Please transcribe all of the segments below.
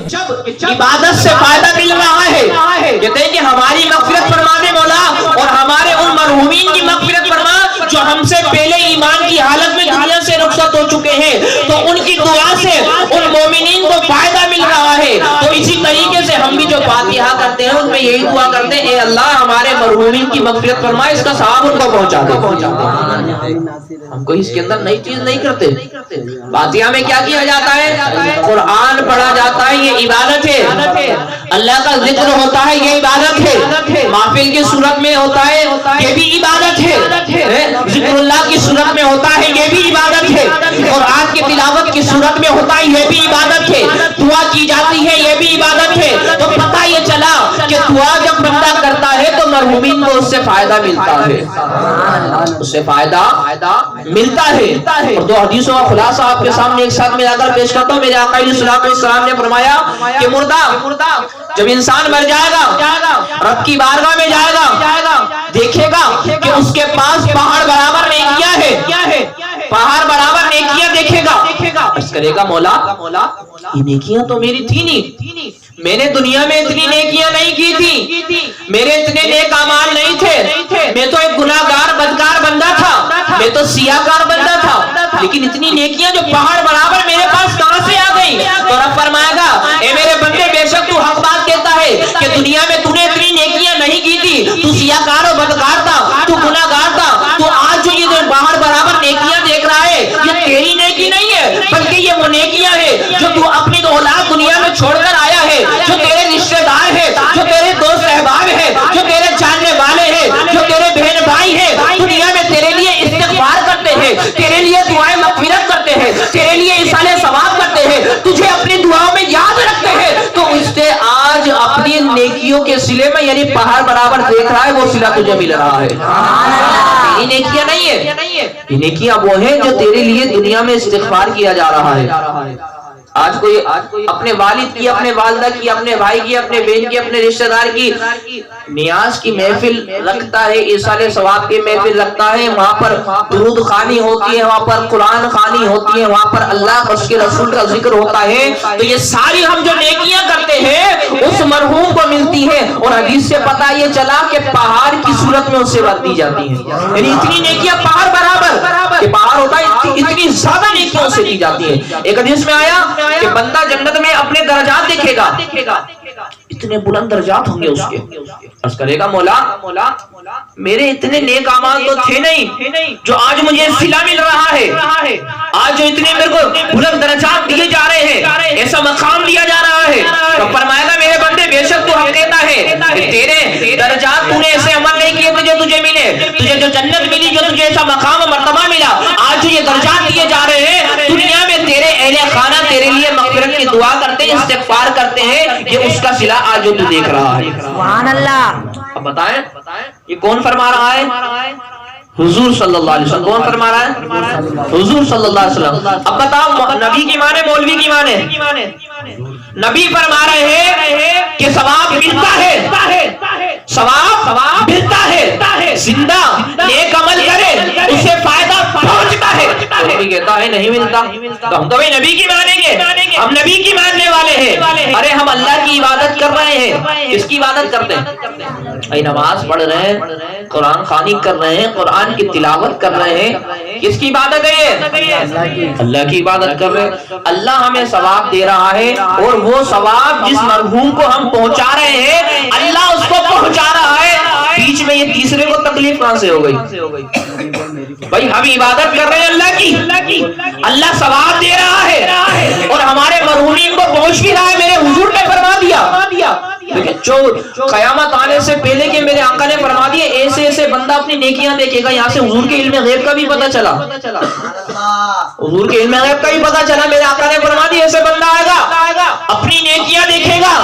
جب عبادت سے فائدہ مل رہا ہے، کہتے ہیں کہ ہماری مغفرت فرما دے مولا، اور ہمارے ان مرحومین کی مغفرت فرما جو ہم سے پہلے ایمان کی حالت میں دنیا سے رخصت ہو چکے ہیں، تو ان کی دعا سے ان مومنین کو فائدہ مل رہا ہے۔ تو اسی طریقے سے ہم بھی جو فاتحہ کرتے ہیں ان میں یہی دعا کرتے ہیں، اے اللہ ہمارے مرحومین کی مغفرت فرما، اس کا ثواب ان کو پہنچا دے۔ ہم کوئی اس کے اندر نئی چیز نہیں کرتے۔ فاتحہ میں کیا کیا جاتا ہے؟ قرآن پڑھا جاتا ہے، یہ عبادت ہے۔ اللہ کا ذکر ہوتا ہے، یہ عبادت ہے۔ محفل کی صورت میں ہوتا ہے، یہ بھی عبادت ہے۔ ذکر اللہ کی صورت میں ہوتا ہے، یہ بھی عبادت ہے۔ قرآن کی تلاوت کی صورت میں ہوتا ہے، یہ بھی عبادت ہے۔ دعا کی جاتی ہے، یہ بھی عبادت ہے۔ تو پتہ یہ چلا کہ دعا جب بندہ کرتا ہے تو مرحومین کو اس سے فائدہ ملتا ہے، اس سے فائدہ ملتا ہے۔ اور دو حدیثوں کا خلاصہ آپ کے سامنے ایک ساتھ ملا کر پیش کرتا ہوں۔ میرے آقا علیہ السلام نے فرمایا کہ مردہ جب انسان مر جائے گا، رب کی بارگاہ میں جائے گا، دیکھے گا کہ اس کے پاس پہاڑ برابر نیکیاں ہے، پہاڑ برابر نیکیاں دیکھے گا، عرض کرے گا مولا یہ نیکیاں تو میری تھی نہیں، میں نے دنیا میں اتنی نیکیاں نہیں کی تھی، میرے اتنے نیک اعمال نہیں تھے، میں تو ایک گناہگار بدکار بندہ تھا، میں تو سیاہکار بندہ تھا، لیکن اتنی نیکیاں جو پہاڑ برابر میرے پاس کہاں سے آ گئی؟ تو رب فرمائے گا اے میرے بندے بے شک تو حق بات کہتا ہے کہ دنیا میں تو نے اتنی نیکیاں نہیں کی تھی، تو سیاہکار اور بدکار تھا، تو گناہگار تھا، تو آج جو یہ پہاڑ برابر نیکیاں دیکھ رہا ہے یہ تیری نیکی نہیں ہے، بلکہ یہ وہ نیکیاں ہیں جو تو اپنی اولاد دنیا میں چھوڑ کر آیا ہے، جو تیرے رشتہ دار ہیں، جو تیرے دوست احباب ہیں، جو تیرے جاننے والے ہیں، جو تیرے بہن بھائی ہیں، دنیا میں تیرے لیے استغفار کرتے ہیں، تیرے لیے دعائیں مغفرت کرتے ہیں، تیرے لیے ایصال ثواب کرتے ہیں، تجھے اپنی دعاؤں میں یاد رکھتے ہیں، تو اس سے آج اپنی نیکیوں کے صلے میں یعنی پہاڑ برابر دیکھ رہا ہے، وہ صلہ تجھے مل رہا ہے۔ یہ نیکیاں نہیں ہے، یہ نیکیاں وہ ہیں جو تیرے لیے دنیا میں استغفار کیا جا رہا ہے۔ آج کوئی اپنے والد کی، اپنے والدہ کی، اپنے بھائی کی، اپنے بہن کی، اپنے رشتہ دار کی نیاز کی محفل رکھتا ہے، ایصال ثواب کی محفل رکھتا ہے، وہاں پر درود خوانی ہوتی ہے، وہاں پر قرآن خوانی ہوتی ہے، وہاں پر اللہ اور اس کے رسول کا ذکر ہوتا ہے، تو یہ ساری ہم جو نیکیاں کرتے ہیں اس مرحوم کو ملتی ہے۔ اور حدیث سے پتہ یہ چلا کہ پہاڑ کی صورت میں اس سے بات دی جاتی ہیں، یعنی اتنی نیکیاں پہاڑ برابر کہ پہاڑ ہوتا ہے، اتنی زیادہ نیکیاں سے دی جاتی ہیں۔ ایک حدیث میں آیا کہ بندہ جنت میں اپنے درجات دیکھے گا، اتنے بلند درجات ہوں گے اس کے، عرض کرے گا مولا میرے اتنے نیک اعمال تو تھے نہیں جو آج مجھے صلہ مل رہا ہے، آج جو اتنے میرے کو بلند درجات دیے جا رہے ہیں، ایسا مقام دیا جا رہا ہے، تو فرمائے گا میرے بندے بے شک تو حق کہتا ہے تیرے درجات تو نے ایسے عمل نہیں کیے تجھے ملے، تجھے جو جنت ملی، جو تجھے ایسا مقام و مرتبہ ملا، آج جو یہ درجات دیے جا رہے ہیں، دنیا میں تیرے اہل خانہ تیرے لیے مغفرت کی دعا کرتے ہیں، استغفار کرتے ہیں، یہ اس کا صلہ آج جو تو دیکھ رہا ہے۔ سبحان اللہ۔ اب بتائیں یہ کون فرما رہا ہے؟ حضور صلی اللہ علیہ وسلم۔ کون فرما رہا ہے؟ حضور صلی اللہ علیہ وسلم۔ اب بتاؤ نبی کی مانے مولوی کی مانے؟ نبی فرما رہے ہیں کہ ثواب ملتا ہے، ثواب ملتا ہے، زندہ نیک عمل کرے اسے فائدہ پہنچتا ہے، نبی کہتا ہے نہیں ملتا، تو ہم تو بھائی نبی کی مانیں گے، ہم نبی کی ماننے والے ہیں۔ ارے ہم اللہ کی عبادت کر رہے ہیں، کس کی عبادت کرتے ہیں؟ نماز پڑھ رہے ہیں، قرآن خوانی کر رہے ہیں، قرآن کی تلاوت کر رہے ہیں، کس کی عبادت ہے یہ؟ اللہ کی عبادت کر رہے ہیں۔ اللہ ہمیں ثواب دے رہا ہے، اور وہ ثواب جس مرحوم کو ہم پہنچا رہے ہیں اللہ اس کو پہنچا رہا ہے، بیچ میں یہ تیسرے کو تکلیف کہاں سے ہو گئی؟ بھائی ہم عبادت کر رہے ہیں اللہ کی، اللہ ثواب دے رہا ہے اور ہمارے مرحومین کو پہنچ بھی رہا ہے۔ میرے حضور نے فرما دیا، جو قیامت آنے سے پہلے کے میرے آقا نے فرما دیے ایسے ایسے بندہ اپنی نیکیاں دیکھے گا۔ یہاں سے حضور کے علم غیب کا بھی پتہ چلا، حضور کے علم غیب کا بھی پتہ چلا، میرے آقا نے فرما دی ایسے بندہ آئے گا اپنی نیکیاں دیکھے گا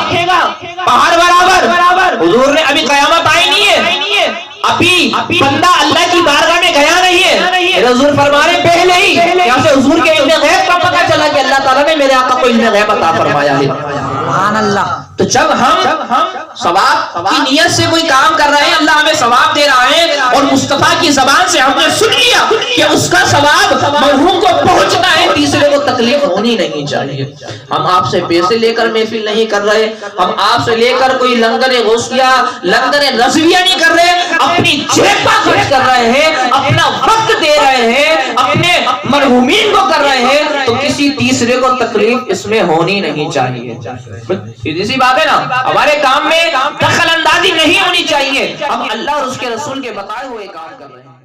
پہاڑ برابر۔ حضور نے ابھی قیامت آئی نہیں ہے، ابھی بندہ اللہ کی بارگاہ میں گیا نہیں ہے، حضور فرما رہے پہلے ہی یہاں سے حضور کے علم غیب کا پتہ چلا کہ اللہ تعالیٰ نے میرے آقا کو علم غیب عطا فرمایا ہے۔ سبحان اللہ۔ تو جب ہم ثواب کی نیت سے کوئی کام کر رہے ہیں اللہ ہمیں ثواب دے رہا ہے، اور مصطفیٰ کی زبان سے ہم نے سن لیا کہ اس کا ثواب مرحوم کو پہنچتا ہے، تیسرے کو تکلیف ہونی نہیں چاہیے۔ ہم آپ سے پیسے لے کر محفل نہیں کر رہے، ہم آپ سے لے کر کوئی لنگر غوثیہ لنگر رضویہ نہیں کر رہے، اپنی جیباں خرچ کر رہے ہیں، اپنا وقت دے رہے ہیں، اپنے مرحومین کو کر رہے ہیں، تو کسی تیسرے کو تکلیف اس میں ہونی نہیں چاہیے۔ سیدھی سی بات ہے نا، ہمارے کام میں دخل اندازی نہیں ہونی چاہیے، ہم اللہ اور اس کے رسول کے بتائے ہوئے کام کر رہے ہیں۔